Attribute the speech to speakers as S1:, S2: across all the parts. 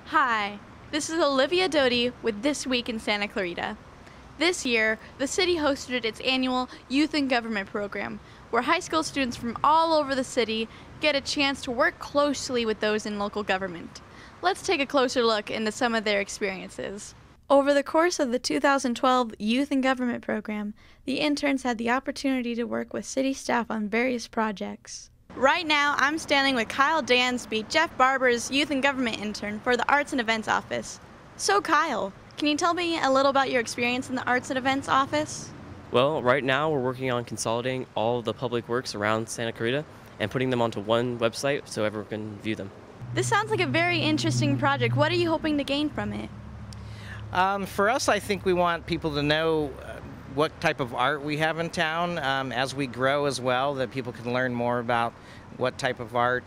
S1: Hi, this is Olivia Doty with This Week in Santa Clarita. This year, the city hosted its annual Youth in Government program, where high school students from all over the city get a chance to work closely with those in local government. Let's take a closer look into some of their experiences. Over the course of the 2012 Youth in Government program, the interns had the opportunity to work with city staff on various projects. Right now, I'm standing with Kyle Dansby, Jeff Barber's Youth and Government intern for the Arts and Events office. So Kyle, can you tell me a little about your experience in the Arts and Events office?
S2: Well, right now we're working on consolidating all of the public works around Santa Clarita and putting them onto one website so everyone can view them.
S1: This sounds like a very interesting project. What are you hoping to gain from it?
S3: For us, I think we want people to know what type of art we have in town as we grow as well, that people can learn more about what type of art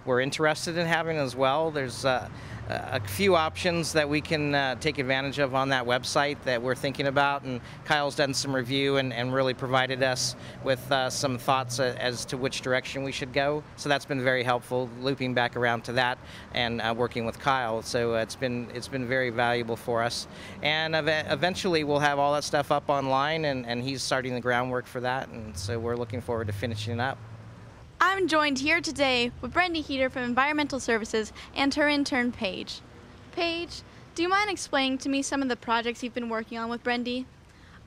S3: we're interested in having as well. There's a few options that we can take advantage of on that website that we're thinking about, and Kyle's done some review and really provided us with some thoughts as to which direction we should go. So that's been very helpful, looping back around to that and working with Kyle. So it's been very valuable for us. And eventually we'll have all that stuff up online, and he's starting the groundwork for that, and so we're looking forward to finishing it up.
S1: I'm joined here today with Brendy Heater from Environmental Services and her intern, Paige. Paige, do you mind explaining to me some of the projects you've been working on with Brendy?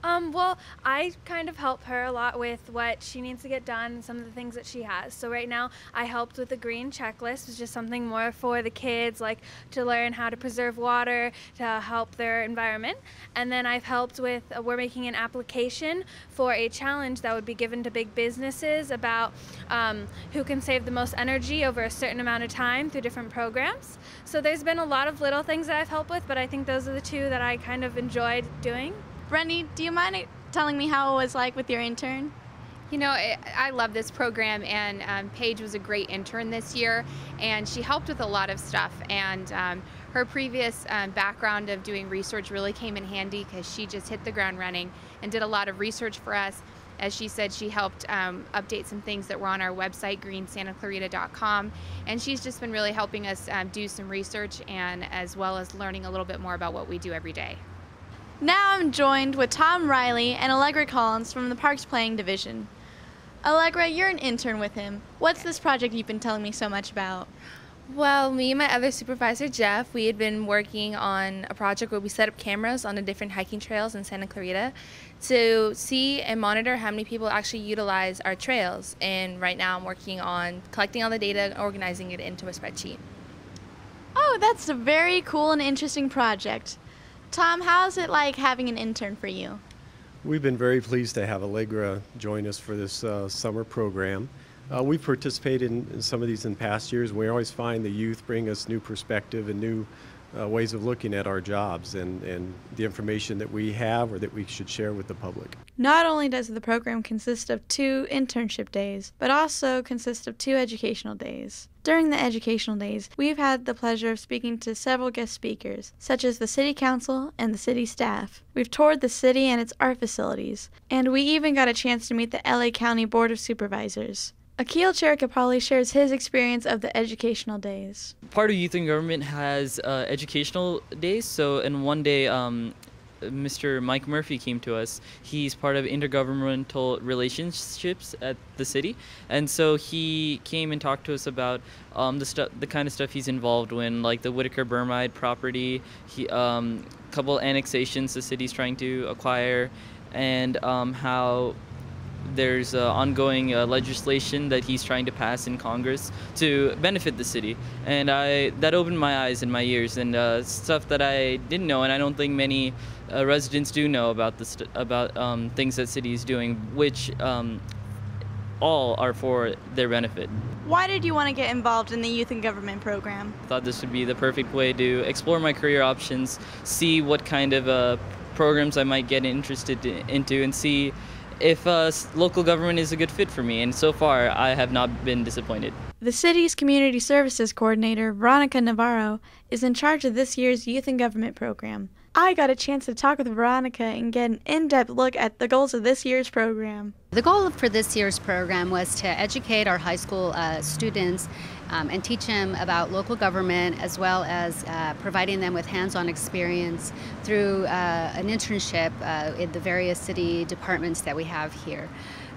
S4: Well, I kind of help her a lot with what she needs to get done and some of the things that she has. So right now, I helped with the green checklist, which is something more for the kids, like to learn how to preserve water, to help their environment. And then I've helped with, we're making an application for a challenge that would be given to big businesses about who can save the most energy over a certain amount of time through different programs. So there's been a lot of little things that I've helped with, but I think those are the two that I kind of enjoyed doing.
S1: Brendy, do you mind telling me how it was like with your intern?
S5: You know, I love this program, and Paige was a great intern this year, and she helped with a lot of stuff, and her previous background of doing research really came in handy because she just hit the ground running and did a lot of research for us. As she said, she helped update some things that were on our website, greensantaclarita.com, and she's just been really helping us do some research, and as well as learning a little bit more about what we do every day.
S1: Now I'm joined with Tom Riley and Allegra Collins from the Parks Planning Division. Allegra, you're an intern with him. What's this project you've been telling me so much about?
S6: Well, me and my other supervisor, Jeff, we had been working on a project where we set up cameras on the different hiking trails in Santa Clarita to see and monitor how many people actually utilize our trails. And right now I'm working on collecting all the data and organizing it into a spreadsheet.
S1: Oh, that's a very cool and interesting project. Tom, how's it like having an intern for you?
S7: We've been very pleased to have Allegra join us for this summer program. We've participated in some of these in past years. We always find the youth bring us new perspective and new ways of looking at our jobs and the information that we have or that we should share with the public.
S1: Not only does the program consist of 2 internship days, but also consists of 2 educational days. During the educational days, we've had the pleasure of speaking to several guest speakers, such as the City Council and the city staff. We've toured the city and its art facilities, and we even got a chance to meet the LA County Board of Supervisors. Akil Cherikapalli shares his experience of the educational days.
S8: Part of Youth in Government has educational days, so in one day Mr. Mike Murphy came to us. He's part of intergovernmental relationships at the city, and so he came and talked to us about the kind of stuff he's involved in, like the Whitaker Burmide property, couple annexations the city's trying to acquire, and how there's ongoing legislation that he's trying to pass in Congress to benefit the city, and that opened my eyes and my ears, and stuff that I didn't know, and I don't think many residents do know about things that city is doing, which all are for their benefit.
S1: Why did you want to get involved in the Youth in Government program?
S8: I thought this would be the perfect way to explore my career options, see what kind of programs I might get interested into, and see if local government is a good fit for me, and so far I have not been disappointed.
S1: The city's Community Services Coordinator, Veronica Navarro, is in charge of this year's Youth in Government program. I got a chance to talk with Veronica and get an in-depth look at the goals of this year's program.
S9: The goal for this year's program was to educate our high school students and teach them about local government, as well as providing them with hands-on experience through an internship in the various city departments that we have here.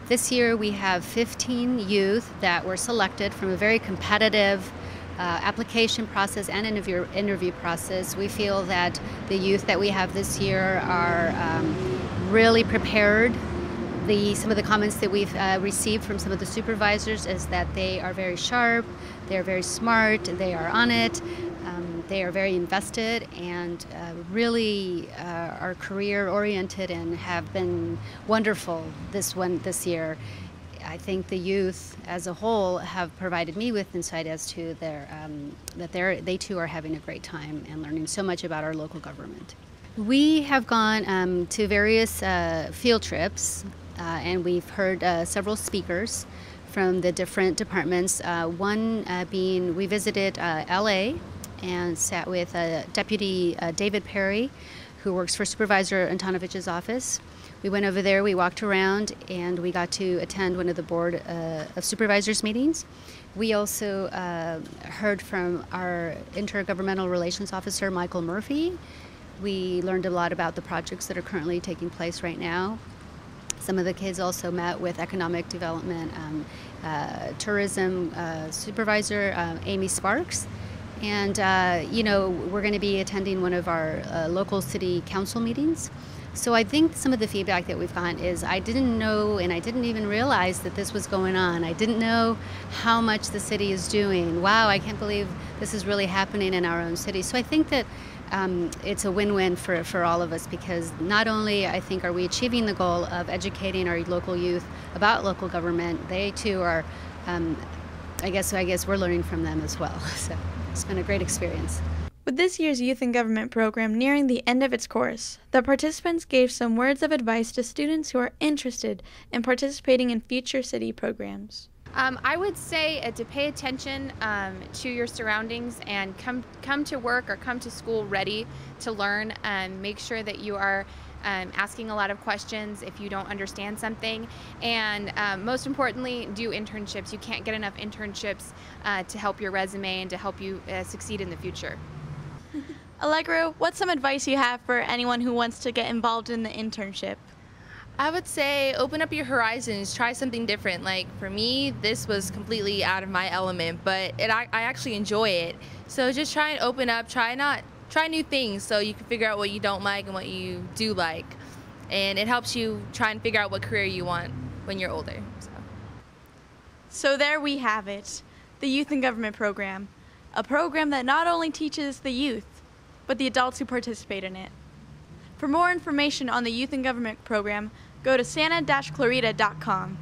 S9: This year we have 15 youth that were selected from a very competitive application process and interview process. We feel that the youth that we have this year are really prepared. Some of the comments that we've received from some of the supervisors is that they are very sharp, they are very smart, they are on it, they are very invested, and really are career oriented and have been wonderful this year. I think the youth as a whole have provided me with insight as to they too are having a great time and learning so much about our local government. We have gone to various field trips and we've heard several speakers from the different departments. One being, we visited LA and sat with Deputy David Perry, who works for Supervisor Antonovich's office. We went over there, we walked around, and we got to attend one of the Board of Supervisors meetings. We also heard from our Intergovernmental Relations Officer, Michael Murphy. We learned a lot about the projects that are currently taking place right now. Some of the kids also met with Economic Development Tourism Supervisor, Amy Sparks. And, we're going to be attending one of our local city council meetings. So I think some of the feedback that we've gotten is I didn't know, and I didn't even realize that this was going on. I didn't know how much the city is doing. Wow, I can't believe this is really happening in our own city. So I think that it's a win-win for all of us, because not only, I think, are we achieving the goal of educating our local youth about local government, they too are, I guess we're learning from them as well. So it's been a great experience.
S1: With this year's Youth in Government program nearing the end of its course, the participants gave some words of advice to students who are interested in participating in future city programs.
S5: I would say to pay attention to your surroundings and come to work or come to school ready to learn. Make sure that you are asking a lot of questions if you don't understand something, and most importantly, do internships. You can't get enough internships to help your resume and to help you succeed in the future.
S1: Allegra, what's some advice you have for anyone who wants to get involved in the internship?
S6: I would say open up your horizons, try something different. Like for me, this was completely out of my element, but I actually enjoy it. So just try and open up, try new things so you can figure out what you don't like and what you do like. And it helps you try and figure out what career you want when you're older.
S1: So there we have it, the Youth in Government program, a program that not only teaches the youth, but the adults who participate in it. For more information on the Youth in Government program, go to santa-clarita.com.